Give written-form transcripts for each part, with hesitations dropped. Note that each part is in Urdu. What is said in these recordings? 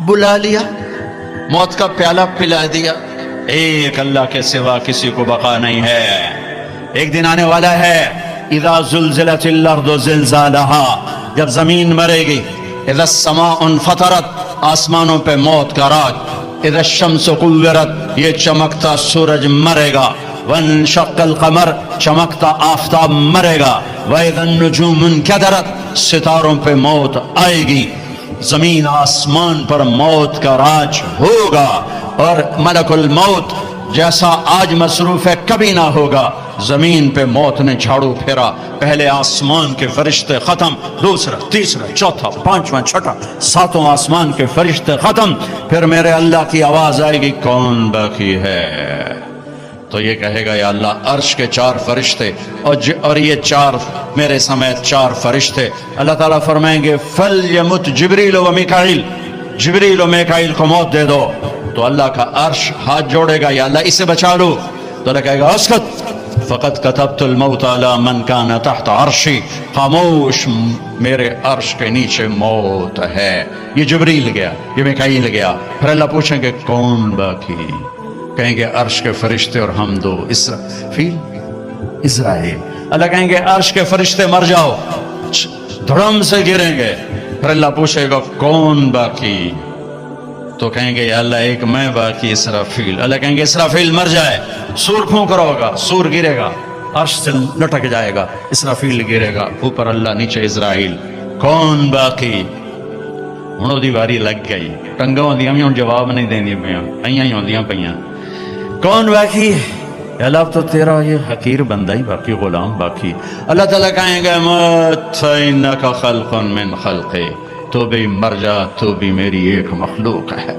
بلا لیا، موت کا پیالہ پلا دیا. ایک اللہ کے سوا کسی کو بقا نہیں ہے. ایک دن آنے والا ہے، اذا زلزلت الارض زلزالها، جب زمین مرے گی. اذا السماء انفطرت، آسمانوں پہ موت کا راج. اذا الشمس کورت، یہ چمکتا سورج مرے گا. وانشق القمر، چمکتا آفتاب مرے گا. واذا النجوم انکدرت، ستاروں پہ موت آئے گی. زمین آسمان پر موت کا راج ہوگا، اور ملک الموت جیسا آج مصروف ہے کبھی نہ ہوگا. زمین پہ موت نے جھاڑو پھیرا، پہلے آسمان کے فرشتے ختم، دوسرا تیسرا چوتھا پانچواں چھٹا ساتوں آسمان کے فرشتے ختم. پھر میرے اللہ کی آواز آئے گی، کون باقی ہے؟ تو یہ کہے گا، یا اللہ عرش کے 4 فرشتے اور یہ 4 میرے سمیت 4 فرشتے. اللہ تعالیٰ فرمائیں گے، فَلْيَمُتْ جبریل و میکائیل، جبریل و میکائیل کو موت دے دو. تو اللہ کا عرش ہاتھ جوڑے گا، یا اللہ اسے بچا لو. تو اللہ کہے گا، اسکت، فقط کتبت الموت علی من کان تحت عرشی، خاموش، میرے عرش کے نیچے موت ہے. یہ جبریل گیا، یہ میکائیل گیا. پھر اللہ پوچھیں گے، کون باقی؟ کہیں گے عرش کے فرشتے اور ہم دو، اسرافیل اسرائیل. اللہ کہیں گے، عرش کے فرشتے مر جاؤ، دھڑم سے گریں گے. پھر اللہ پوچھے گا، کون باقی؟ تو کہیں گے، یا اللہ ایک میں باقی، اسرافیل. اللہ کہیں گے، اسرافیل مر جائے، سور پھونک رہا ہوگا، سور گرے گا، عرش سے لٹک جائے گا، اسرافیل گرے گا، اوپر اللہ، نیچے اسرائیل. کون باقی؟ ہوں دی واری لگ گئی، ٹنگا ہوندیاں بھی ہوں جواب نہیں دیں پیاں، ایاں ہی ہوندیاں پیاں. کون باقی؟ اللہ تو تیرا یہ حقیر بندہ ہی باقی، غلام باقی. اللہ تعالیٰ کہیں گے، مت فإنک خلق من خلقی، تو بھی مر جا، تو بھی میری ایک مخلوق ہے.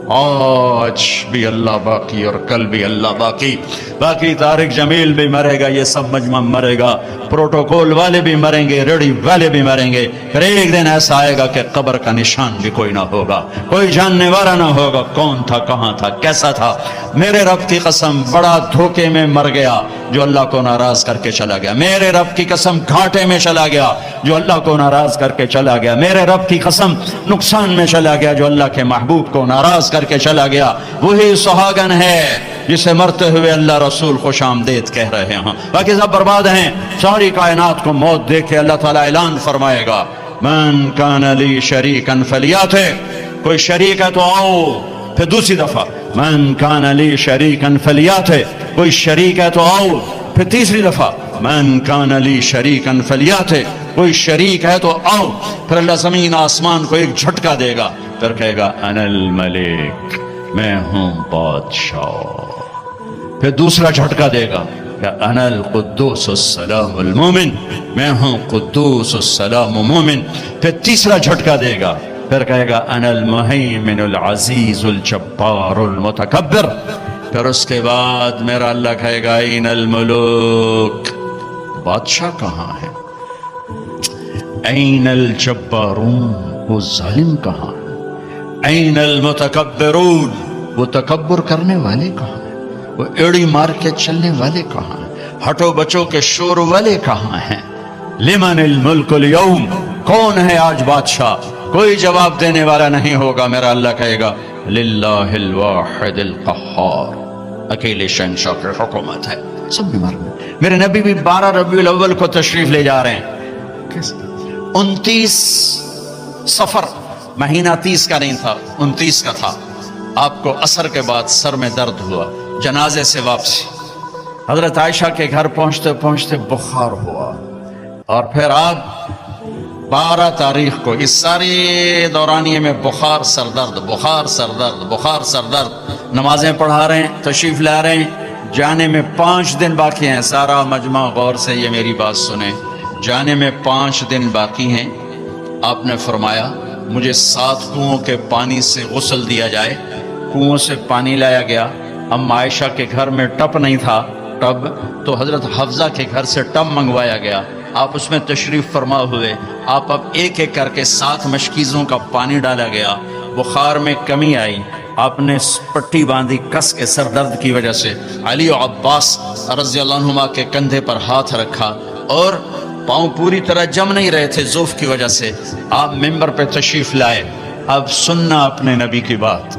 آج بھی اللہ باقی اور کل بھی اللہ باقی. باقی طارق جمیل بھی مرے گا، یہ سب مجمع مرے گا، پروٹوکول والے بھی مریں گے، ریڈی والے بھی مریں گے. پھر ایک دن ایسا آئے گا کہ قبر کا نشان بھی کوئی نہ ہوگا، کوئی جاننے والا نہ ہوگا کون تھا، کہاں تھا، کیسا تھا. میرے رب کی قسم، بڑا دھوکے میں مر گیا جو اللہ کو ناراض کر کے چلا گیا. میرے رب کی قسم، گھاٹے میں چلا گیا جو اللہ کو ناراض کر کے چلا گیا. میرے رب کی قسم، نقصان میں چلا گیا جو اللہ کے محبوب کو ناراض کر کے چلا گیا. وہی سہاگن ہے جسے مرتے ہوئے اللہ رسول خوش آمدید کہہ رہے ہیں. باقی سب برباد ہیں. ساری کائنات کو موت دے کے اللہ تعالیٰ اعلان فرمائے گا، من کان لی شریکا فلیاتہ، کوئی شریک ہے تو آؤ. پھر دوسری دفعہ، من کان لی شریکا فلیاتہ، کوئی شریک ہے تو آؤ. پھر تیسری دفعہ، من کان لی شریکا فلیاتہ، کوئی شریک ہے تو آؤ. پھر اللہ زمین آسمان کو ایک جھٹکا دے گا، پھر کہے گا، انا الملک، میں ہوں بادشاہ. پھر دوسرا جھٹکا دے گا، کہ انا القدوس السلام المومن، میں ہوں قدوس السلام مومن. پھر تیسرا جھٹکا دے گا، پھر کہے گا، انا المہیمن العزیز الجبار المتکبر. پھر اس کے بعد میرا اللہ کہے گا، این الملوک، بادشاہ کہاں ہے؟ این الجبارون، وہ ظالم کہاں ہے؟ این المتکبرون، وہ تکبر کرنے والے کہاں ہیں؟ وہ ایڑی مار کے چلنے والے کہاں ہیں؟ ہٹو بچو کے شور والے کہاں ہیں؟ لمن الملک اليوم، کون ہے آج بادشاہ؟ کوئی جواب دینے والا نہیں ہوگا. میرا اللہ کہے گا، للہ الواحد القہار، اکیلے شہنشاہ کی حکومت ہے. سب بیمار ہیں. میرے نبی بھی 12 ربیع الاول کو تشریف لے جا رہے ہیں. 29 صفر، مہینہ 30 کا نہیں تھا، 29 کا تھا. آپ کو عصر کے بعد سر میں درد ہوا، جنازے سے واپسی. حضرت عائشہ کے گھر پہنچتے پہنچتے بخار ہوا، اور پھر آپ 12 تاریخ کو اس سارے دورانیے میں بخار، سر درد، بخار، سر درد، بخار، سر درد. نمازیں پڑھا رہے ہیں، تشریف لا رہے ہیں. جانے میں 5 دن باقی ہیں. سارا مجمع غور سے یہ میری بات سنیں. جانے میں 5 دن باقی ہیں. آپ نے فرمایا، مجھے 7 کنوؤں کے پانی سے غسل دیا جائے. کنوؤں سے پانی لایا گیا. ام عائشہ کے گھر میں ٹب نہیں تھا، ٹب تو حضرت حفصہ کے گھر سے ٹب منگوایا گیا. آپ اس میں تشریف فرما ہوئے. آپ اب ایک ایک کر کے 7 مشکیزوں کا پانی ڈالا گیا. بخار میں کمی آئی. آپ نے پٹی باندھی کس کے سر درد کی وجہ سے. علی و عباس رضی اللہ عنہما کے کندھے پر ہاتھ رکھا، اور پاؤں پوری طرح جم نہیں رہے تھے ضعف کی وجہ سے. آپ ممبر پہ تشریف لائے. اب سننا اپنے نبی کی بات.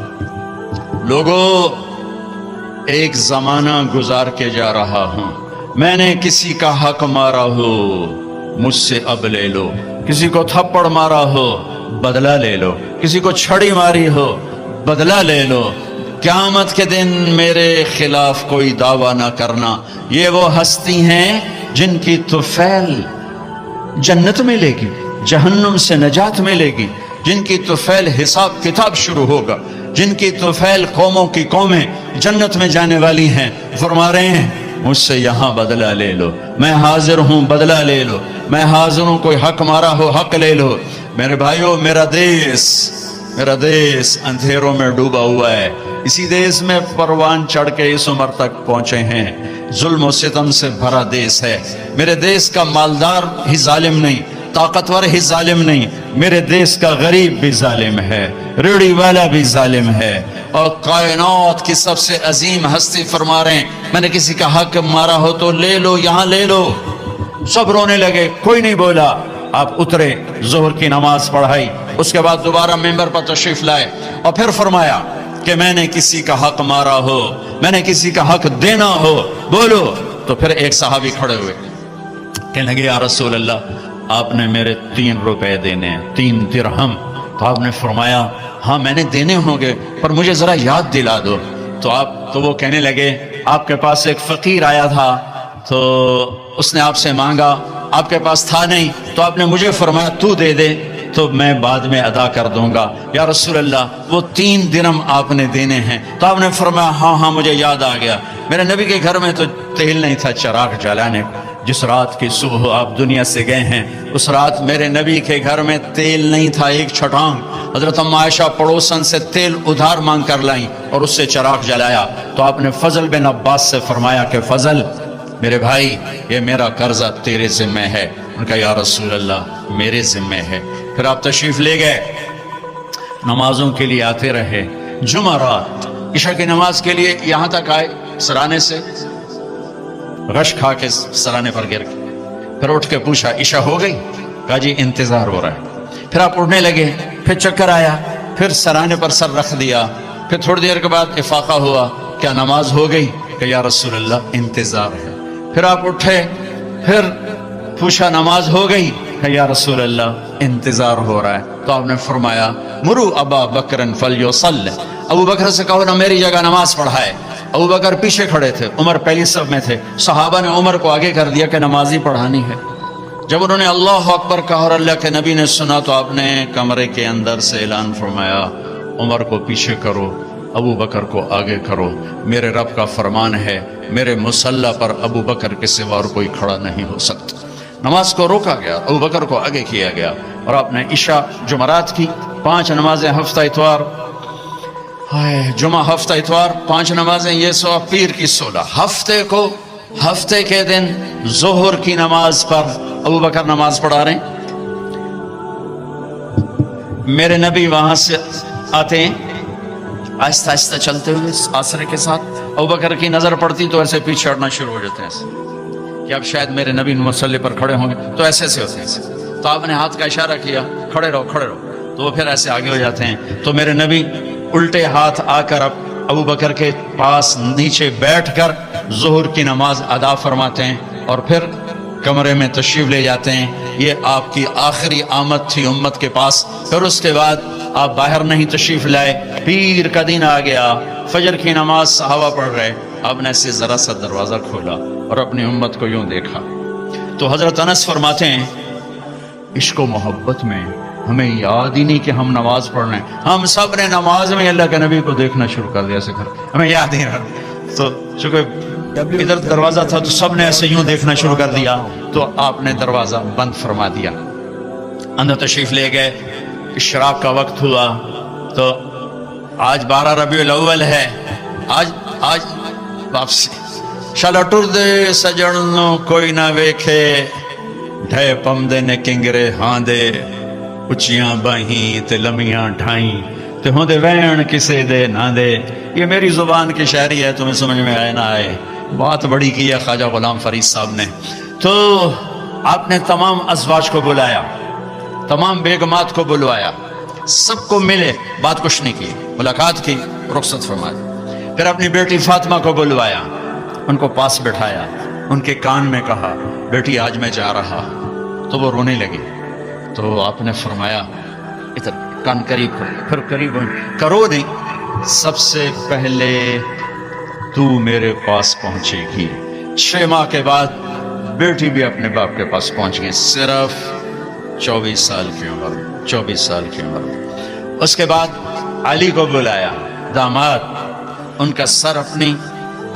لوگوں، ایک زمانہ گزار کے جا رہا ہوں، میں نے کسی کا حق مارا ہو مجھ سے اب لے لو، کسی کو تھپڑ مارا ہو بدلہ لے لو، کسی کو چھڑی ماری ہو بدلہ لے لو. قیامت کے دن میرے خلاف کوئی دعویٰ نہ کرنا. یہ وہ ہستی ہیں جن کی طفیل جنت ملے گی، جہنم سے نجات ملے گی، جن کی طفیل حساب کتاب شروع ہوگا، جن کی طفیل قوموں کی قومیں جنت میں جانے والی ہیں. فرما رہے ہیں مجھ سے یہاں بدلہ لے لو، میں حاضر ہوں، بدلہ لے لو، میں حاضر ہوں، کوئی حق مارا ہو حق لے لو. میرے بھائیو، میرا دیس اندھیروں میں ڈوبا ہوا ہے. اسی دیس میں پروان چڑھ کے اس عمر تک پہنچے ہیں. ظلم و ستم سے بھرا دیس ہے. میرے دیس کا مالدار ہی ظالم نہیں، طاقتور ہی ظالم نہیں، میرے دیس کا غریب بھی ظالم ہے، ریڑھی والا بھی ظالم ہے. اور کائنات کی سب سے عظیم ہستی فرما رہے ہیں میں نے کسی کا حق مارا ہو تو لے لو، یہاں لے لو. سب رونے لگے، کوئی نہیں بولا. آپ اترے، ظہر کی نماز پڑھائی، اس کے بعد دوبارہ ممبر پر تشریف لائے اور پھر فرمایا کہ میں نے کسی کا حق مارا ہو، میں نے کسی کا حق دینا ہو بولو. تو پھر ایک صحابی کھڑے ہوئے، کہنے لگے یا رسول اللہ، آپ نے میرے 3 روپے دینے ہیں، 3 درہم. تو آپ نے فرمایا ہاں میں نے دینے ہوں گے پر مجھے ذرا یاد دلا دو. تو وہ کہنے لگے آپ کے پاس ایک فقیر آیا تھا تو اس نے آپ سے مانگا، آپ کے پاس تھا نہیں تو آپ نے مجھے فرمایا تو دے دے تو میں بعد میں ادا کر دوں گا. یا رسول اللہ وہ 3 درہم آپ نے دینے ہیں. تو آپ نے فرمایا ہاں مجھے یاد آ گیا، میرے نبی کے گھر میں تو تیل نہیں تھا چراغ جلانے. جس رات کی صبح آپ دنیا سے گئے ہیں اس رات میرے نبی کے گھر میں تیل نہیں تھا ایک چھٹانگ. حضرت ام عائشہ پڑوسن سے تیل ادھار مانگ کر لائیں اور اس سے چراغ جلایا. تو آپ نے فضل بن عباس سے فرمایا کہ فضل میرے بھائی یہ میرا قرضہ تیرے ذمہ ہے. ان کا یا رسول اللہ میرے ذمہ ہے. پھر آپ تشریف لے گئے، نمازوں کے لیے آتے رہے. جمعرات عشاء کی نماز کے لیے یہاں تک آئے، سرانے سے غش کھا کے سرانے پر گر گئے. پھر اٹھ کے پوچھا عشاء ہو گئی؟ کہا جی انتظار ہو رہا ہے. پھر آپ اٹھنے لگے، پھر چکر آیا، پھر سرانے پر سر رکھ دیا. پھر تھوڑی دیر کے بعد افاقہ ہوا، کیا نماز ہو گئی؟ کہ یا رسول اللہ انتظار ہے. پھر آپ اٹھے، پھر پوچھا نماز ہو گئی؟ کہ یا رسول اللہ انتظار ہو رہا ہے. تو آپ نے فرمایا مرو ابا بکر فلیصلی، ابو بکر سے کہو نا میری جگہ نماز پڑھائے. ابو بکر پیچھے کھڑے تھے، عمر پہلی صف میں تھے. صحابہ نے عمر کو آگے کر دیا کہ نمازی پڑھانی ہے. جب انہوں نے اللہ اکبر کہا اور اللہ کے نبی نے سنا تو آپ نے کمرے کے اندر سے اعلان فرمایا عمر کو پیچھے کرو، ابو بکر کو آگے کرو. میرے رب کا فرمان ہے میرے مصلی پر ابو بکر کے سوا اور کوئی کھڑا نہیں ہو سکتا. نماز کو روکا گیا، ابو بکر کو آگے کیا گیا. اور آپ نے عشاء جمعرات کی 5 نمازیں ہفتہ اتوار، جمعہ ہفتہ اتوار 5 نمازیں، یہ سو پیر کی 16. ہفتے کے دن ظہر کی نماز پر ابو بکر نماز پڑھا رہے ہیں. میرے نبی وہاں سے آتے ہیں آہستہ آہستہ چلتے ہوئے عصر کے ساتھ. ابو بکر کی نظر پڑتی تو ایسے پیچھے ہٹنا شروع ہو جاتے ہیں کہ اب شاید میرے نبی مصلی پر کھڑے ہوں گے. تو ایسے ہوتے ہیں. تو آپ نے ہاتھ کا اشارہ کیا کھڑے رہو کھڑے رہو، تو وہ پھر ایسے آگے ہو جاتے ہیں. تو میرے نبی الٹے ہاتھ آ کر ابو بکر کے پاس نیچے بیٹھ کر ظہر کی نماز ادا فرماتے ہیں اور پھر کمرے میں تشریف لے جاتے ہیں. یہ آپ کی آخری آمد تھی امت کے پاس. پھر اس کے بعد آپ باہر نہیں تشریف لائے. پیر کا دن آ گیا، فجر کی نماز صحابہ پڑھ رہے. آپ نے ایسے ذرا سا دروازہ کھولا اور اپنی امت کو یوں دیکھا. تو حضرت انس فرماتے ہیں عشق و محبت میں ہمیں یاد ہی نہیں کہ ہم نماز پڑھ رہے ہیں. ہم سب نے نماز میں اللہ کے نبی کو دیکھنا شروع کر دیا ایسے کر، ہمیں یاد ہی رہا. تو چونکہ ادھر دروازہ تھا تو سب نے ایسے یوں دیکھنا شروع کر دیا. تو آپ نے دروازہ بند فرما دیا، اندر تشریف لے گئے. اشراق کا وقت ہوا تو آج 12 ربیع الاول ہے. آج واپسی شالا ٹر دے سجن کوئی نہ ویکھے، ڈھے پمدے نے کنگرے ہاں دے، اچیاں باہیں تے لمیاں ڈھائیں تے ہوندے وین کسے دے نہ دے. یہ میری زبان کی شاعری ہے، تمہیں سمجھ میں آئے نہ آئے. بات بڑی کی ہے خواجہ غلام فرید صاحب نے. تو آپ نے تمام ازواج کو بلایا، تمام بیگمات کو بلوایا سب کو ملے، بات کچھ نہیں کی، ملاقات کی، رخصت فرما دی۔ پھر اپنی بیٹی فاطمہ کو بلوایا، ان کو پاس بٹھایا، ان کے کان میں کہا بیٹی آج میں جا رہا، تو وہ رونے لگی۔ تو آپ نے فرمایا ادھر کان قریب کرو، پھر قریب کرو نہیں، سب سے پہلے تو میرے پاس پہنچے گی۔ 6 ماہ کے بعد بیٹی بھی اپنے باپ کے پاس پہنچ گئی، صرف 24 سال کی عمر، 24 سال کی عمر۔ اس کے بعد علی کو بلایا، داماد، ان کا سر اپنی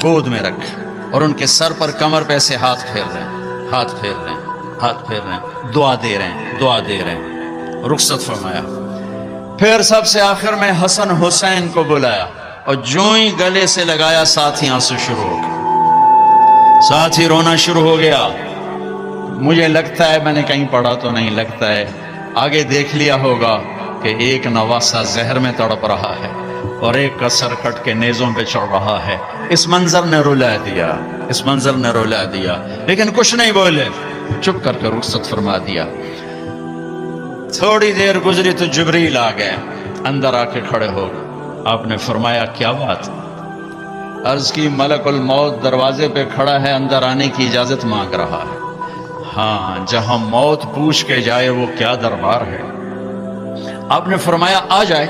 گود میں رکھ، اور ان کے سر پر کمر پہ سے ہاتھ پھیر رہے ہیں، ہاتھ پھیر رہے ہیں، ہاتھ پھیر رہے ہیں، دعا دے رہے ہیں، دعا دے رہے ہیں، رخصت فرمایا۔ پھر سب سے آخر میں حسن حسین کو بلایا، اور جو ہی گلے سے لگایا ساتھ ہی آنسو شروع ہو گئے، ساتھ ہی رونا شروع ہو گیا۔ مجھے لگتا ہے، میں نے کہیں پڑھا تو نہیں، لگتا ہے آگے دیکھ لیا ہوگا کہ ایک نواسہ زہر میں تڑپ رہا ہے اور ایک کا سر کٹ کے نیزوں پہ چڑھ رہا ہے۔ اس منظر نے رلا دیا، اس منظر نے رلا دیا، لیکن کچھ نہیں بولے، چپ کر کے رخصت فرما دیا۔ تھوڑی دیر گزری تو جبریل آ گئے، اندر آ کے کھڑے ہو گئے۔ آپ نے فرمایا کیا بات؟ عرض کی ملک الموت دروازے پہ کھڑا ہے، اندر آنے کی اجازت مانگ رہا ہے۔ ہاں، جہاں موت پوچھ کے جائے وہ کیا دربار ہے۔ آپ نے فرمایا آ جائے،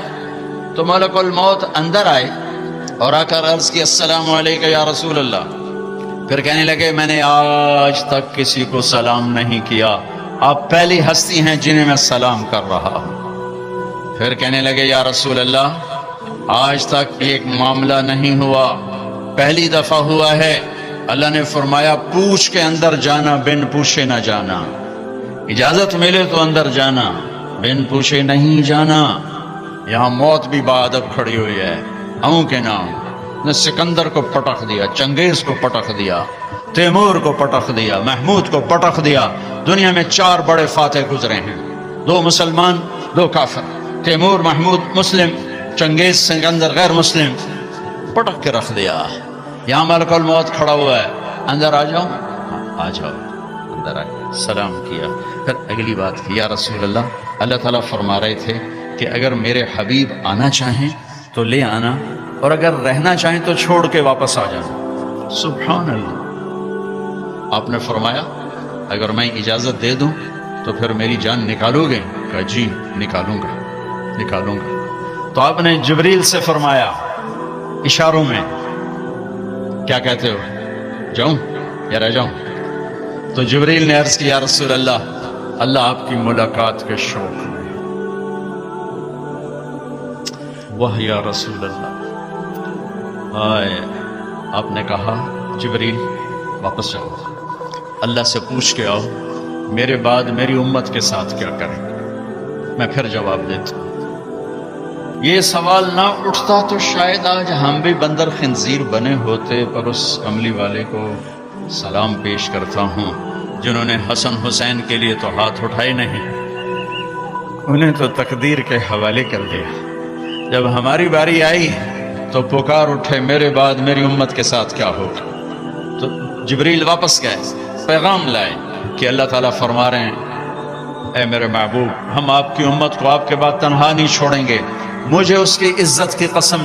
تو ملک الموت اندر آئے اور آ کر عرض کی السلام علیکم یا رسول اللہ۔ پھر کہنے لگے میں نے آج تک کسی کو سلام نہیں کیا، آپ پہلی ہستی ہیں جنہیں میں سلام کر رہا ہوں۔ پھر کہنے لگے یا رسول اللہ آج تک ایک معاملہ نہیں ہوا، پہلی دفعہ ہوا ہے۔ اللہ نے فرمایا پوچھ کے اندر جانا، بن پوچھے نہ جانا، اجازت ملے تو اندر جانا، بن پوچھے نہیں جانا۔ یہاں موت بھی بادب کھڑی ہوئی ہے، کے نام نے سکندر کو پٹخ دیا، چنگیز کو پٹخ دیا، تیمور کو پٹخ دیا، محمود کو پٹخ دیا۔ دنیا میں 4 بڑے فاتح گزرے ہیں، 2 مسلمان 2 کافر، تیمور محمود مسلم، چنگیز سکندر غیر مسلم، پٹخ کے رکھ دیا۔ یہاں ملک الموت کھڑا ہوا ہے، اندر آ جاؤ؟ آ جاؤ، اندر آئے، سلام کیا۔ پھر اگلی بات کی یا رسول اللہ، اللہ تعالیٰ فرما رہے تھے کہ اگر میرے حبیب آنا چاہیں تو لے آنا، اور اگر رہنا چاہیں تو چھوڑ کے واپس آ جانا۔ سبحان اللہ۔ آپ نے فرمایا اگر میں اجازت دے دوں تو پھر میری جان نکالو گے؟ کہا جی نکالوں گا، نکالوں گا۔ تو آپ نے جبریل سے فرمایا اشاروں میں، کیا کہتے ہو، جاؤں یا رہ جاؤں؟ تو جبریل نے عرض کی یا رسول اللہ، اللہ آپ کی ملاقات کے شوق میں۔ واہ یا رسول اللہ، آئے آپ نے کہا جبریل واپس جاؤ، اللہ سے پوچھ کے آؤ میرے بعد میری امت کے ساتھ کیا کریں، میں پھر جواب دیتا ہوں۔ یہ سوال نہ اٹھتا تو شاید آج ہم بھی بندر خنزیر بنے ہوتے، پر اس کملی والے کو سلام پیش کرتا ہوں جنہوں نے حسن حسین کے لیے تو ہاتھ اٹھائے نہیں، انہیں تو تقدیر کے حوالے کر دیا۔ جب ہماری باری آئی تو پکار اٹھے میرے بعد میری امت کے ساتھ کیا ہوگا۔ تو جبریل واپس گئے، پیغام لائے کہ اللہ تعالیٰ فرما رہے ہیں اے میرے محبوب، ہم آپ کی امت کو آپ کے بعد تنہا نہیں چھوڑیں گے۔ مجھے اس کی عزت کی قسم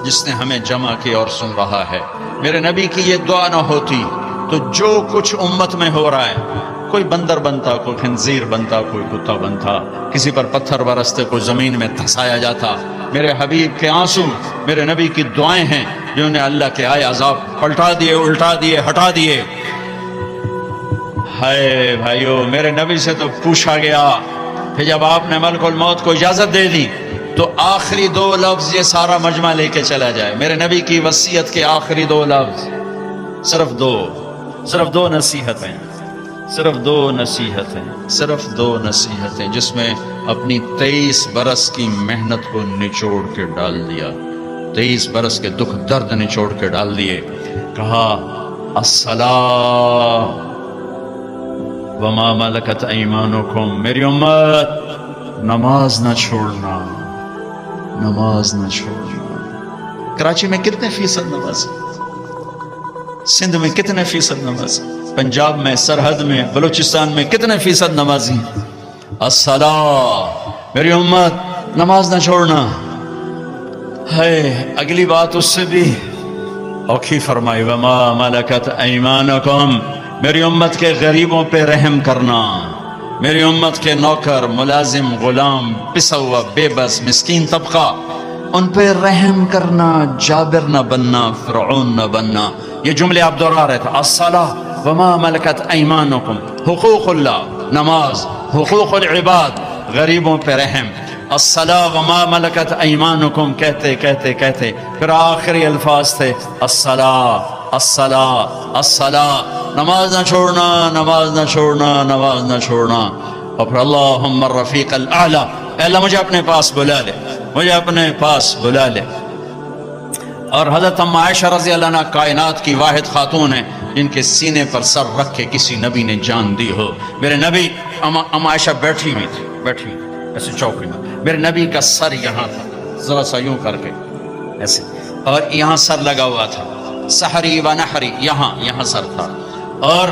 جس نے ہمیں جمع کی اور سن رہا ہے، میرے نبی کی یہ دعا نہ ہوتی تو جو کچھ امت میں ہو رہا ہے، کوئی بندر بنتا، کوئی خنزیر بنتا، کوئی کتا بنتا، کسی پر پتھر برستے، کوئی زمین میں دھسایا جاتا۔ میرے حبیب کے آنسو میرے نبی کی دعائیں ہیں جنہوں نے اللہ کے آئے عذاب پلٹا دیے، الٹا دیے، ہٹا دیے۔ ہائے بھائیو، میرے نبی سے تو پوچھا گیا، پھر جب آپ نے ملک الموت کو اجازت دے دی تو آخری 2 لفظ یہ سارا مجمع لے کے چلا جائے، میرے نبی کی وصیت کے آخری 2 لفظ، صرف 2 نصیحتیں، صرف 2 نصیحتیں، صرف 2 نصیحتیں، جس میں اپنی 23 برس کی محنت کو نچوڑ کے ڈال دیا، 23 برس کے دکھ درد نچوڑ کے ڈال دیے۔ کہا الصلاۃ وما ملکت ایمانکم، میری امت نماز نہ چھوڑنا، نماز نہ چھوڑنا۔ کراچی میں کتنے فیصد نماز، سندھ میں کتنے فیصد نماز، پنجاب میں، سرحد میں، بلوچستان میں کتنے فیصد نمازی؟ الصلاۃ، میری امت نماز نہ چھوڑنا. ہے اگلی بات اس سے بھی اوکھی فرمائی وما ملکت ایمانکم، میری امت کے غریبوں پہ رحم کرنا، میری امت کے نوکر، ملازم، غلام، پسا ہوا، بے بس، مسکین طبقہ، ان پہ رحم کرنا، جابر نہ بننا، فرعون نہ بننا. یہ جملے آپ دہرا رہے تھے. الصلاۃ وما ملکت ایمانکم، حقوق اللہ، نماز، حقوق العباد، غریبوں پہ رحم. الصلاۃ وما ملکت ایمانکم کہتے کہتے کہتے پھر آخری الفاظ تھے الصلاۃ الصلاۃ الصلاۃ، نماز نہ چھوڑنا، نماز نہ چھوڑنا، نماز نہ چھوڑنا. اور پھر اللہم الرفیق الاعلی، اے اللہ مجھے اپنے پاس بلا لے، مجھے اپنے پاس بلا لے. اور حضرت ام عائشہ رضی اللہ عنہ کائنات کی واحد خاتون ہیں جن کے سینے پر سر رکھ کے کسی نبی نے جان دی ہو. میرے نبی، ام عائشہ بیٹھی ہوئی تھی، بیٹھی ایسے چوکڑی میں، میرے نبی کا سر یہاں تھا، ذرا سا یوں کر کے ایسے، اور یہاں سر لگا ہوا تھا، سحری و نحری، یہاں سر تھا. اور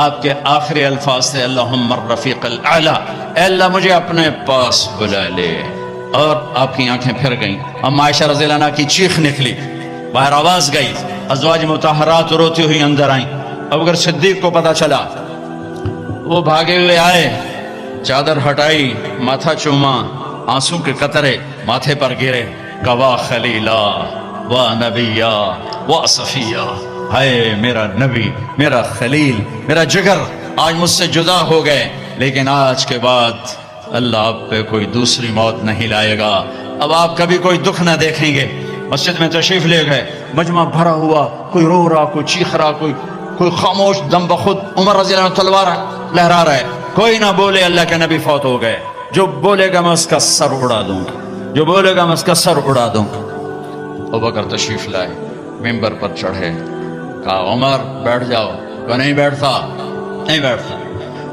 آپ کے آخری الفاظ تھے اللہم الرفیق الاعلی، اے اللہ مجھے اپنے پاس بلا لے. اور آپ کی آنکھیں پھر گئیں. ام عائشہ رضی اللہ عنہ کی چیخ نکلی، باہر آواز گئی. ازواج مطہرات روتی ہوئی اندر آئیں. ابوبکر صدیق کو پتا چلا، وہ بھاگے ہوئے آئے، چادر ہٹائی، ماتھا چوما، آنسو کے قطرے ماتھے پر گرے. کوا خلیلا و نبیا و صفیہ، ہائے میرا نبی، میرا خلیل، میرا جگر آج مجھ سے جدا ہو گئے، لیکن آج کے بعد اللہ آپ پہ کوئی دوسری موت نہیں لائے گا. اب آپ کبھی کوئی دکھ نہ دیکھیں گے. مسجد میں تشریف لے گئے، مجمع بھرا ہوا، کوئی رو رہا، کوئی چیخ رہا، کوئی خاموش دم بخود. عمر رضی اللہ عنہ تلوار لہرا رہا ہے، کوئی نہ بولے اللہ کے نبی فوت ہو گئے. جو بولے گا میں اس کا سر اڑا دوں گا، جو بولے گا میں اس کا سر اڑا دوں گا. ابوبکر تشریف لائے، ممبر پر چڑھے، کہا عمر بیٹھ جاؤ. کہ نہیں بیٹھتا، نہیں بیٹھتا.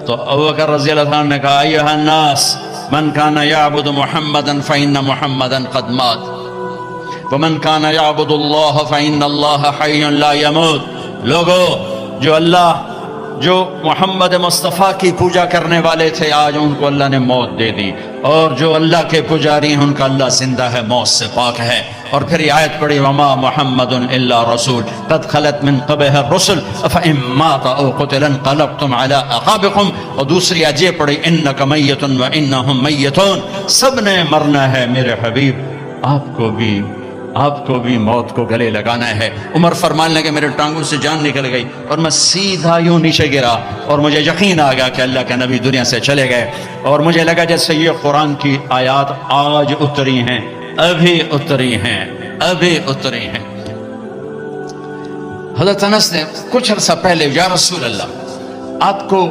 تو ابوبکر رضی اللہ عنہ نے کہا ایھا الناس من کان یعبد محمدا فإن محمدا قد مات ومن کان یعبد اللہ فإن اللہ حی لا یموت. لوگو، جو محمد مصطفیٰ کی پوجا کرنے والے تھے آج ان کو اللہ نے موت دے دی، اور جو اللہ کے پجاری ہیں ان کا اللہ زندہ ہے، موت سے پاک ہے. اور پھر یہ آیت پڑھی وما محمد الا رسول قد خلت من قبلہ الرسل افإن مات او قتل انقلبتم علی اعقابکم. اور دوسری آیت یہ پڑھی انک میت وانہم میتون، سب نے مرنا ہے میرے حبیب، آپ کو بھی موت کو گلے لگانا ہے. عمر فرمان لگے میرے ٹانگوں سے جان نکل گئی اور میں سیدھا یوں نیچے گرا، اور مجھے یقین آ گیا کہ اللہ کے نبی دنیا سے چلے گئے. اور مجھے لگا جیسے یہ قرآن کی آیات آج اتری ہیں، ابھی اتری ہیں، ابھی اتری ہیں. حضرت انس نے کچھ عرصہ پہلے یا رسول اللہ، آپ کو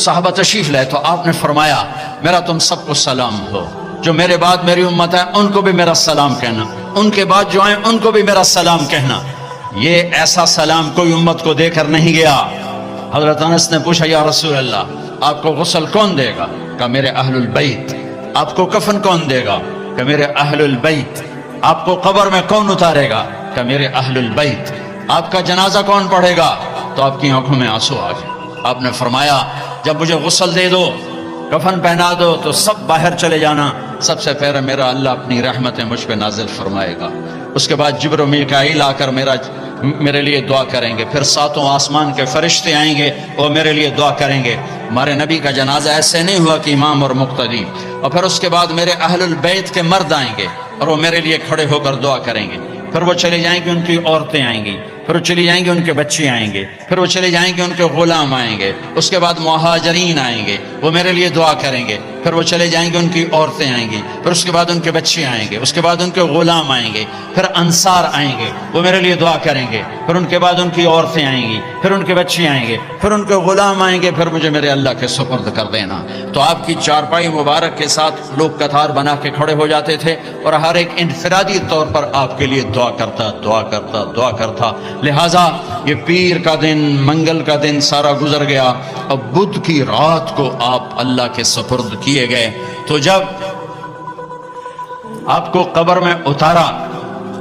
صحابہ تشریف لائے تو آپ نے فرمایا میرا تم سب کو سلام ہو، جو میرے بعد میری امت ہے ان کو بھی میرا سلام کہنا، ان کے بعد جو آئیں ان کو بھی میرا سلام کہنا. یہ ایسا سلام کوئی امت کو دے کر نہیں گیا. حضرت انس نے پوچھا یا رسول اللہ آپ کو غسل کون دے گا؟ کہ میرے اہل البیت. آپ کو کفن کون دے گا؟ کہ میرے اہل البیت. آپ کو قبر میں کون اتارے گا؟ کہ میرے اہل البیت. آپ کا جنازہ کون پڑھے گا؟ تو آپ کی آنکھوں میں آنسو آ گئے. آپ نے فرمایا جب مجھے غسل دے دو، کفن پہنا دو، تو سب باہر چلے جانا، سب سے پہلے میرا اللہ اپنی رحمتیں مجھ پہ نازل فرمائے گا. اس کے بعد جبر و میکائیل آ کر میرے لیے دعا کریں گے، پھر ساتوں آسمان کے فرشتے آئیں گے وہ میرے لیے دعا کریں گے. ہمارے نبی کا جنازہ ایسے نہیں ہوا کہ امام اور مقتدی. اور پھر اس کے بعد میرے اہل البیت کے مرد آئیں گے اور وہ میرے لیے کھڑے ہو کر دعا کریں گے. پھر وہ چلے جائیں گے، ان کی عورتیں آئیں گی، پھر وہ چلی جائیں گے، ان کے بچے آئیں گے، پھر وہ چلے جائیں گے، ان کے غلام آئیں گے. اس کے بعد مہاجرین آئیں گے، وہ میرے لیے دعا کریں گے. پھر وہ چلے جائیں گے، ان کی عورتیں آئیں گی، پھر اس کے بعد ان کے بچے آئیں گے، اس کے بعد ان کے غلام آئیں گے. پھر انصار آئیں گے، وہ میرے لیے دعا کریں گے. پھر ان کے بعد ان کی عورتیں آئیں گی، پھر ان کے بچے آئیں گے، پھر ان کے غلام آئیں گے. پھر مجھے میرے اللہ کے سپرد کر دینا. تو آپ کی چارپائی مبارک کے ساتھ لوگ قطار بنا کے کھڑے ہو جاتے تھے اور ہر ایک انفرادی طور پر آپ کے لیے دعا کرتا. لہذا یہ پیر کا دن، منگل کا دن سارا گزر گیا. اب بدھ کی رات کو آپ اللہ کے سپرد کیے گئے. تو جب آپ کو قبر میں اتارا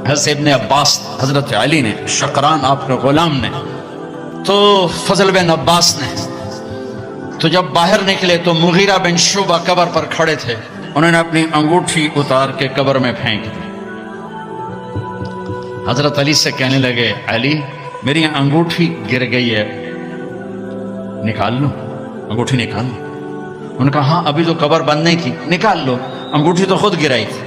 حضرت ابن عباس، حضرت علی نے، شقران آپ کے غلام نے، تو فضل بن عباس نے، تو جب باہر نکلے تو مغیرہ بن شعبہ قبر پر کھڑے تھے. انہوں نے اپنی انگوٹھی اتار کے قبر میں پھینک دی. حضرت علی سے کہنے لگے علی میری انگوٹھی گر گئی ہے, نکال لو, انگوٹھی نکال لو. انہوں نے کہا ہاں ابھی تو قبر بند نہیں کی, نکال لو, انگوٹھی تو خود گرائی تھی.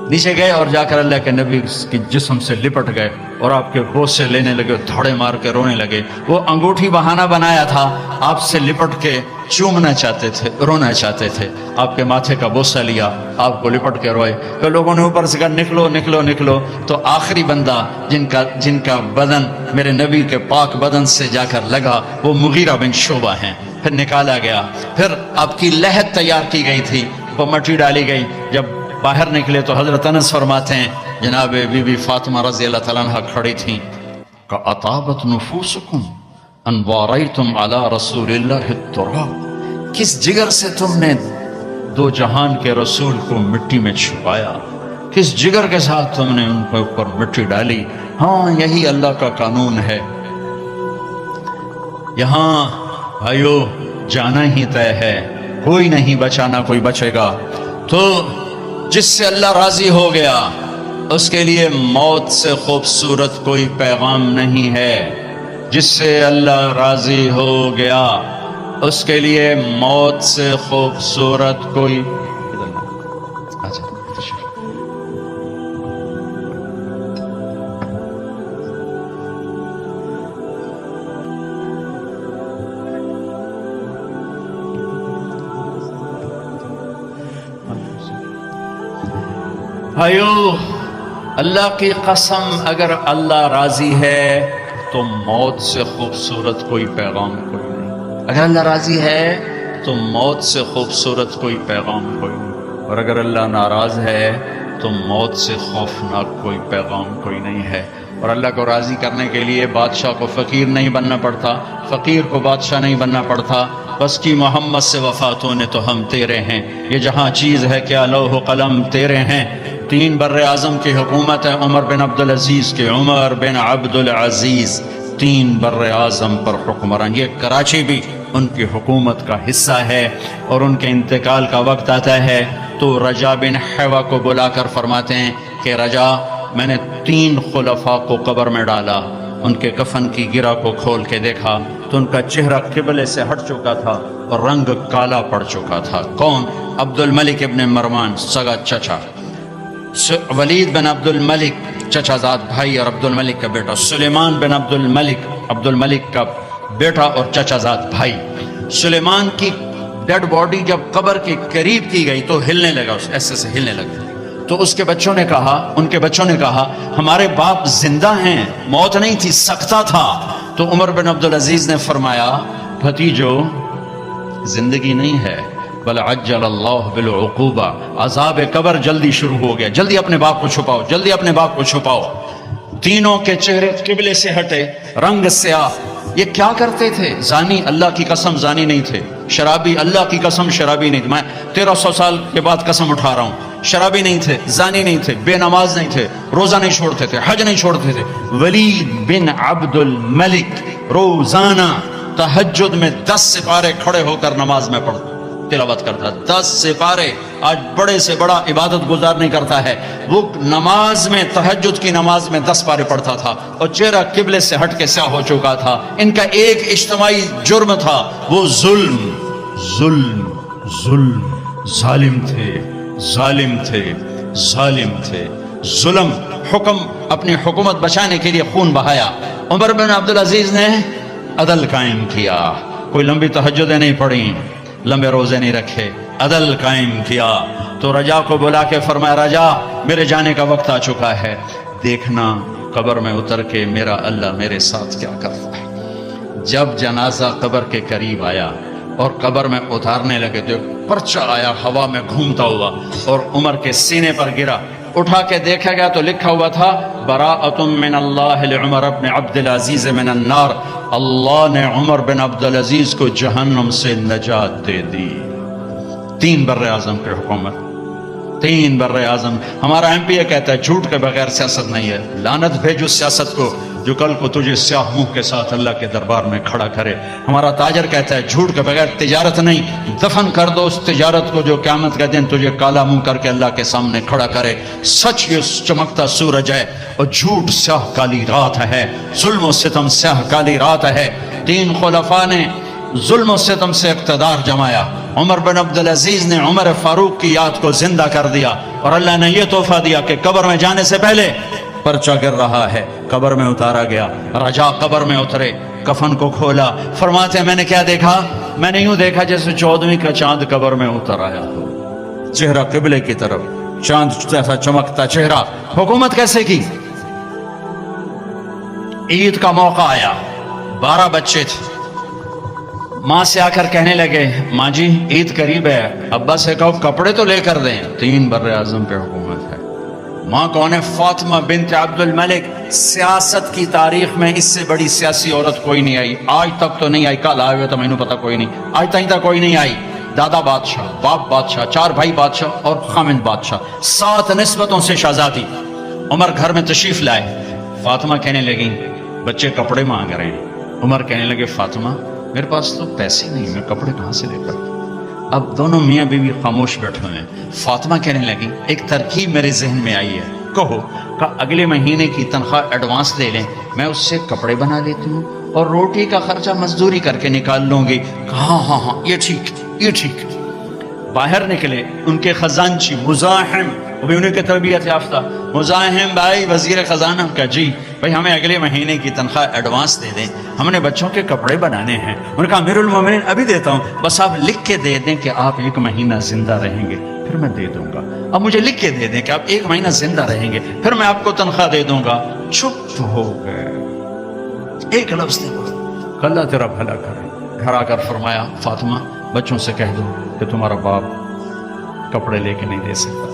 نیچے گئے اور جا کر اللہ کے نبی کی جسم سے لپٹ گئے اور آپ کے بوسے لینے لگے, دھوڑے مار کے رونے لگے. وہ انگوٹھی بہانہ بنایا تھا, آپ سے لپٹ کے چومنا چاہتے تھے, رونا چاہتے تھے. آپ کے ماتھے کا بوسہ لیا, آپ کو لپٹ کے روئے. تو لوگوں نے اوپر سے کہا نکلو نکلو نکلو. تو آخری بندہ جن کا بدن میرے نبی کے پاک بدن سے جا کر لگا وہ مغیرہ بن شعبہ ہیں. پھر نکالا گیا, پھر آپ کی لحد تیار کی گئی تھی, وہ مٹی ڈالی گئی. جب باہر نکلے تو حضرت انس فرماتے ہیں جناب بی بی فاطمہ رضی اللہ تعالیٰ عنہ کھڑی تھیں. کہ اطابت نفوسکم ان واریتم علی رسول اللہ التراب, کس جگر سے تم نے دو جہان کے رسول کو مٹی میں چھپایا, کس جگر کے ساتھ تم نے ان کے اوپر مٹی ڈالی. ہاں یہی اللہ کا قانون ہے, یہاں بھائیو جانا ہی طے ہے, کوئی نہیں بچانا, کوئی بچے گا. تو جس سے اللہ راضی ہو گیا اس کے لیے موت سے خوبصورت کوئی پیغام نہیں ہے. جس سے اللہ راضی ہو گیا اس کے لیے موت سے خوبصورت کوئی بھائیو اللہ کی قسم, اگر اللہ راضی ہے تو موت سے خوبصورت کوئی پیغام کوئی نہیں. اگر اللہ راضی ہے تو موت سے خوبصورت کوئی پیغام کوئی نہیں, اور اگر اللہ ناراض ہے تو موت سے خوفناک کوئی پیغام کوئی نہیں ہے. اور اللہ کو راضی کرنے کے لیے بادشاہ کو فقیر نہیں بننا پڑتا, فقیر کو بادشاہ نہیں بننا پڑتا. بس کی محمد سے وفاتوں نے تو ہم تیرے ہیں, یہ جہاں چیز ہے کیا لوح و قلم تیرے ہیں. 3 بر اعظم کی حکومت ہے عمر بن عبدالعزیز کے, عمر بن عبدالعزیز 3 بر اعظم پر حکمران. یہ کراچی بھی ان کی حکومت کا حصہ ہے. اور ان کے انتقال کا وقت آتا ہے تو رجا بن حیوہ کو بلا کر فرماتے ہیں کہ رجا میں نے 3 خلفاء کو قبر میں ڈالا, ان کے کفن کی گرہ کو کھول کے دیکھا تو ان کا چہرہ قبلے سے ہٹ چکا تھا اور رنگ کالا پڑ چکا تھا. کون؟ عبد الملک ابن مروان سگا چچا, ولید بن عبد الملک چچا زاد بھائی اور عبد الملک کا بیٹا, سلیمان بن عبد الملک کا بیٹا اور چچا زاد بھائی. سلیمان کی ڈیڈ باڈی جب قبر کے قریب کی گئی تو ہلنے لگا, ایسے سے ہلنے لگا. تو اس کے بچوں نے کہا, ان کے بچوں نے کہا ہمارے باپ زندہ ہیں, موت نہیں تھی, سکتہ تھا. تو عمر بن عبدالعزیز نے فرمایا بھتیجو زندگی نہیں ہے, بل عجل اللہ بالعقوبہ, عذاب قبر جلدی شروع ہو گیا, جلدی اپنے باپ کو چھپاؤ, جلدی اپنے باپ کو چھپاؤ. تینوں کے چہرے قبلے سے ہٹے, رنگ سیاہ. یہ کیا کرتے تھے؟ زانی, اللہ کی قسم زانی نہیں تھے. شرابی, اللہ کی قسم شرابی نہیں تھے. میں 1300 سال کے بعد قسم اٹھا رہا ہوں, شرابی نہیں تھے, زانی نہیں تھے, بے نماز نہیں تھے, روزہ نہیں چھوڑتے تھے, حج نہیں چھوڑتے تھے. ولید بن عبد الملک روزانہ تہجد میں 10 سپارے کھڑے ہو کر نماز میں تلاوت کرتا. 10 سپارے. آج بڑے سے بڑا عبادت گزار نہیں کرتا ہے, وہ نماز میں, تہجد کی نماز میں 10 پارے پڑھتا تھا اور چہرہ قبلے سے ہٹ کے سیاہ ہو چکا تھا. ان کا ایک اجتماعی جرم تھا, وہ ظلم. ظالم تھے. ظلم. حکم, اپنی حکومت بچانے کے لیے خون بہایا. عمر بن عبدالعزیز نے عدل قائم کیا, کوئی لمبی تہجدیں نہیں پڑھی, لمبے روزے نہیں رکھے, عدل قائم کیا. تو رجا کو بلا کے فرمایا رجا میرے جانے کا وقت آ چکا ہے, دیکھنا قبر میں اتر کے میرا اللہ میرے ساتھ کیا کرتا ہے. جب جنازہ قبر کے قریب آیا اور قبر میں اتارنے لگے تو پرچہ آیا ہوا میں گھومتا ہوا اور عمر کے سینے پر گرا. اٹھا کے دیکھا گیا تو لکھا ہوا تھا براءۃ من اللہ لعمر بن عبدالعزیز من النار, اللہ نے عمر بن عبدالعزیز کو جہنم سے نجات دے دی. 3 بر اعظم کی حکومت, 3 بر اعظم. ہمارا ایم پی یہ کہتا ہے جھوٹ کے بغیر سیاست نہیں ہے. لعنت بھیجو سیاست کو, جو کل کو تجھے سیاہ منہ کے ساتھ اللہ کے دربار میں کھڑا کرے۔ ہمارا تاجر کہتا ہے جھوٹ کے بغیر تجارت نہیں، دفن کر دو اس تجارت کو جو قیامت کا دن تجھے کالا منہ کر کے اللہ کے سامنے کھڑا کرے۔ سچ یہ چمکتا سورج ہے اور جھوٹ سیاہ کالی رات ہے، ظلم و ستم سیاہ کالی رات ہے۔ تین خلفاء نے ظلم و ستم سے اقتدار جمایا۔ عمر بن عبدالعزیز نے عمر فاروق کی یاد کو زندہ کر دیا، اور اللہ نے یہ تحفہ دیا کہ قبر میں جانے سے پہلے پرچہ گر رہا ہے، قبر میں اتارا گیا، رجا قبر میں اترے، کفن کو کھولا، فرماتے ہیں میں نے کیا دیکھا؟ میں نے یوں دیکھا جیسے 14ویں کا چاند قبر میں اتر آیا ہو، چہرہ قبلے کی طرف، چاند جیسا چمکتا چہرہ۔ حکومت کیسے کی؟ عید کا موقع آیا، 12 بچے تھے، ماں سے آ کر کہنے لگے ماں جی عید قریب ہے، ابا سے کہو کپڑے تو لے کر دیں۔ 3 بر اعظم پہ حکومت ہے۔ ماں کون ہے؟ فاطمہ بنت عبد الملک۔ سیاست کی تاریخ میں اس سے بڑی سیاسی عورت کوئی نہیں آئی، آج تک تو نہیں آئی، کل آئے ہوئے تو مینوں پتا کوئی نہیں، آج تک کوئی نہیں آئی۔ دادا بادشاہ، باپ بادشاہ، 4 بھائی بادشاہ اور خامند بادشاہ، 7 نسبتوں سے شہزادی۔ عمر گھر میں تشریف لائے، فاطمہ کہنے لگی بچے کپڑے مانگ رہے ہیں۔ عمر کہنے لگے فاطمہ میرے پاس تو پیسے نہیں، میں کپڑے کہاں سے لے کر؟ اب دونوں میاں بیوی خاموش بیٹھے ہوئے ہیں۔ فاطمہ کہنے لگی ایک ترکیب میرے ذہن میں آئی ہے، کہو کہ اگلے مہینے کی تنخواہ ایڈوانس دے لیں، میں اس سے کپڑے بنا لیتی ہوں اور روٹی کا خرچہ مزدوری کر کے نکال لوں گی۔ ہاں یہ ٹھیک، یہ ٹھیک۔ باہر نکلے ان کے خزانچی مزاحم، ابھی انہیں کی تربیت یافتہ مزاحم بھائی وزیر خزانہ کا جی بھائی ہمیں اگلے مہینے کی تنخواہ ایڈوانس دے دیں، ہم نے بچوں کے کپڑے بنانے ہیں۔ انہوں نے کہا امیر المومنین ابھی دیتا ہوں، بس آپ لکھ کے دے دیں کہ آپ 1 مہینہ زندہ رہیں گے پھر میں دے دوں گا۔ اب مجھے لکھ کے دے دیں کہ آپ 1 مہینہ زندہ رہیں گے پھر میں آپ کو تنخواہ دے دوں گا۔ چپ ہو گئے، ایک لفظ نہیں بولا۔ اللہ تیرا بھلا کرے۔ گھر آ کر فرمایا فاطمہ بچوں سے کہہ دو کہ تمہارا باپ کپڑے لے کے نہیں دے سکتا۔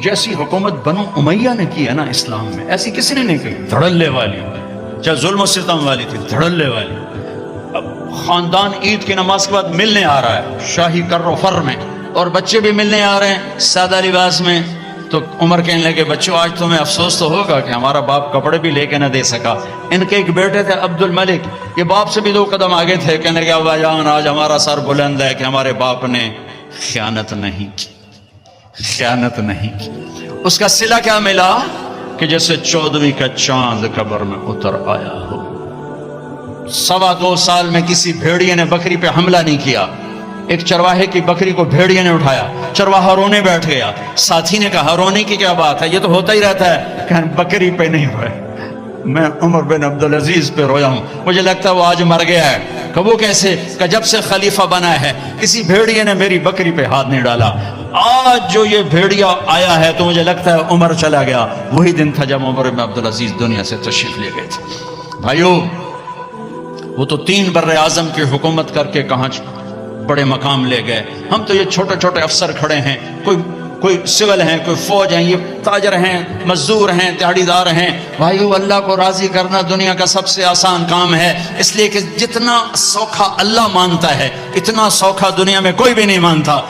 جیسی حکومت بنو امیہ نے کی ہے نا اسلام میں، ایسی کسی نے نہیں کی، دھڑلے والی، چاہے ظلم و ستم والی تھی، دھڑلے والی۔ اب خاندان عید کی نماز کے بعد ملنے آ رہا ہے شاہی کر و فر میں، اور بچے بھی ملنے آ رہے ہیں سادہ لباس میں۔ تو عمر کہنے لگے بچوں آج تمہیں افسوس تو ہوگا کہ ہمارا باپ کپڑے بھی لے کے نہ دے سکا۔ ان کے ایک بیٹے تھے عبد الملک، یہ باپ سے بھی 2 قدم آگے تھے، کہنے لگے ابا جان آج ہمارا سر بلند ہے کہ ہمارے باپ نے خیانت نہیں کی، خیانت نہیں کی۔ اس کا صلہ کیا ملا کہ جیسے 14ویں کا چاند قبر میں اتر آیا ہو۔ 2.25 سال میں کسی بھیڑیے نے بکری پہ حملہ نہیں کیا۔ ایک چرواہے کی بکری کو بھیڑیے نے اٹھایا، چرواہا رونے بیٹھ گیا، ساتھی نے کہا رونے کی کیا بات ہے، یہ تو ہوتا ہی رہتا ہے، کہ بکری پہ نہیں روئے، میں عمر بن عبدالعزیز پہ رویا ہوں، مجھے لگتا ہے وہ آج مر گیا ہے۔ کہ وہ کیسے؟ کہ جب سے خلیفہ بنا ہے کسی بھیڑیے نے میری بکری پہ ہاتھ نہیں ڈالا، آج جو یہ بھیڑیا آیا ہے تو مجھے لگتا ہے عمر چلا گیا۔ وہی دن تھا جب عمر بن عبدالعزیز دنیا سے تشریف لے گئے تھے۔ بھائیو وہ تو 3 بر اعظم کی حکومت کر کے کہاں بڑے مقام لے گئے، ہم تو یہ چھوٹے چھوٹے افسر کھڑے ہیں، کوئی سول ہیں، کوئی فوج ہیں، یہ تاجر ہیں، مزدور ہیں، دیہڑی دار ہیں۔ بھائیو اللہ کو راضی کرنا دنیا کا سب سے آسان کام ہے، اس لیے کہ جتنا سوکھا اللہ مانتا ہے اتنا سوکھا دنیا میں کوئی بھی نہیں مانتا۔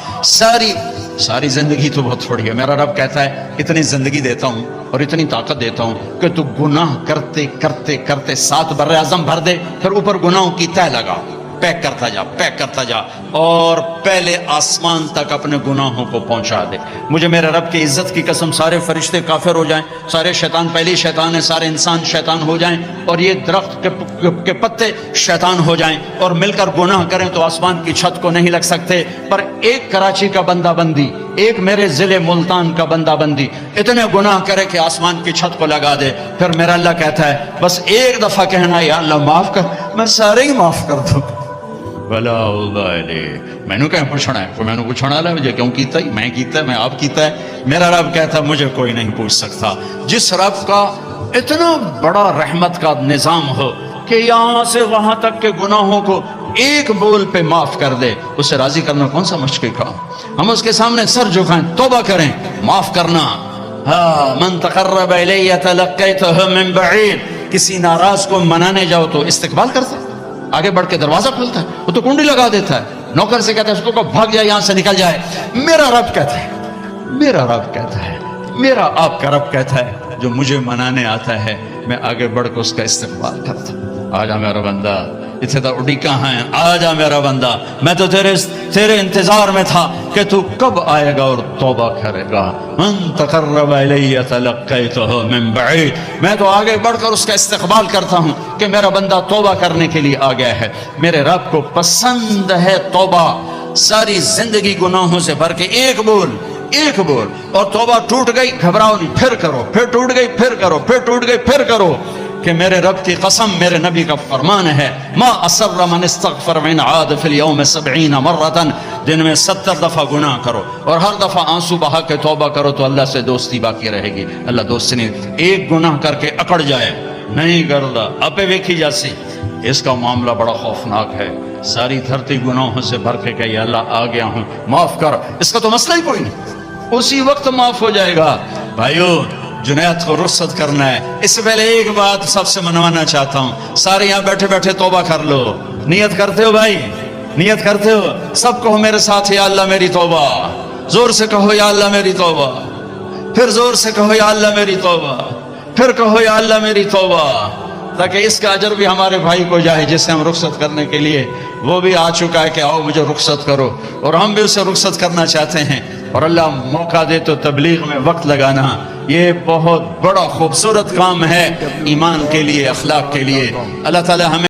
ساری زندگی تو بہت تھوڑی ہے، میرا رب کہتا ہے اتنی زندگی دیتا ہوں اور اتنی طاقت دیتا ہوں کہ تو گناہ کرتے کرتے کرتے 7 بر اعظم بھر دے، پھر اوپر گناہوں کی تہ لگا، پیک کرتا جا اور پہلے آسمان تک اپنے گناہوں کو پہنچا دے۔ مجھے میرے رب کی عزت کی قسم سارے فرشتے کافر ہو جائیں، سارے شیطان پہلی شیطان ہیں، سارے انسان شیطان ہو جائیں، اور یہ درخت کے پتے شیطان ہو جائیں اور مل کر گناہ کریں تو آسمان کی چھت کو نہیں لگ سکتے، پر ایک کراچی کا بندہ بندی، ایک میرے ضلع ملتان کا بندہ بندی اتنے گناہ کرے کہ آسمان کی چھت کو لگا دے، پھر میرا اللہ کہتا ہے بس ایک دفعہ کہنا یا اللہ معاف کر، میں سارے ہی معاف کر دوں۔ بلا میں نے کہیں پوچھنا ہے، کوئی میں نے پوچھنا ہے مجھے کیوں کیتا ہے، میں آپ کیتا ہے۔ میرا رب کہتا ہے مجھے کوئی نہیں پوچھ سکتا۔ جس رب کا اتنا بڑا رحمت کا نظام ہو کہ یہاں سے وہاں تک کے گناہوں کو ایک بول پہ معاف کر دے، اسے راضی کرنا کون سا مشکل کام؟ ہم اس کے سامنے سر جھکائیں، توبہ کریں، معاف کرنا۔ من تقرب الی تلقیتہ من بعید، کسی ناراض کو منانے جاؤ تو استقبال کرتا ہے، آگے بڑھ کے دروازہ کھولتا ہے، وہ تو کنڈی لگا دیتا ہے، نوکر سے کہتا ہے اس کو بھاگ جائے یہاں سے نکل جائے۔ میرا رب کہتا ہے، میرا آپ کا رب کہتا ہے جو مجھے منانے آتا ہے میں آگے بڑھ کے اس کا استقبال کرتا ہوں۔ آجا میرا بندہ، اتنے تو اڈی کہاں ہے، آجا میرا بندہ، میں تو تیرے انتظار میں تھا کہ تو کب آئے گا اور توبہ کرے گا۔ من تقرب الی تلقیتہ من بعید، میں تو آگے بڑھ کر اس کا استقبال کرتا ہوں کہ میرا بندہ توبہ کرنے کے لیے آ گیا ہے۔ میرے رب کو پسند ہے توبہ، ساری زندگی گناہوں سے بھر کے ایک بول اور توبہ ٹوٹ گئی گھبراؤ نہیں، پھر کرو، پھر ٹوٹ گئی پھر کرو، پھر ٹوٹ گئی پھر کرو، کہ میرے رب کی قسم، میرے نبی کا فرمان ہے، ما اسر من استغفر من عاد فی اليوم 70 مرتا، دن میں 70 دفعہ گناہ کرو اور ہر دفعہ آنسو بہا کے توبہ کرو تو اللہ سے دوستی باقی رہے گی۔ اللہ دوستی نہیں، ایک گناہ کر کے اکڑ جائے نہیں کردا اپے ویکھی جاسی، اس کا معاملہ بڑا خوفناک ہے۔ ساری دھرتی گناہوں سے بھر کے کہ یا اللہ آ گیا ہوں معاف کر، اس کا تو مسئلہ ہی کوئی نہیں، اسی وقت معاف ہو جائے گا۔ بھائیو، جنید کو رخصت کرنا ہے، اس سے پہلے ایک بات سب سے منوانا چاہتا ہوں، سارے یہاں بیٹھے بیٹھے توبہ کر لو۔ نیت کرتے ہو بھائی؟ نیت کرتے ہو؟ سب کہو میرے ساتھ، یا اللہ میری توبہ، زور سے کہو یا اللہ میری توبہ، پھر زور سے کہو یا اللہ میری توبہ، پھر کہو یا اللہ میری توبہ، تاکہ اس کا اجر بھی ہمارے بھائی کو جائے جسے ہم رخصت کرنے کے لیے وہ بھی آ چکا ہے کہ آؤ مجھے رخصت کرو، اور ہم بھی اسے رخصت کرنا چاہتے ہیں۔ اور اللہ موقع دے تو تبلیغ میں وقت لگانا یہ بہت بڑا خوبصورت کام ہے ایمان کے لیے، اخلاق کے لیے۔ اللہ تعالی ہمیں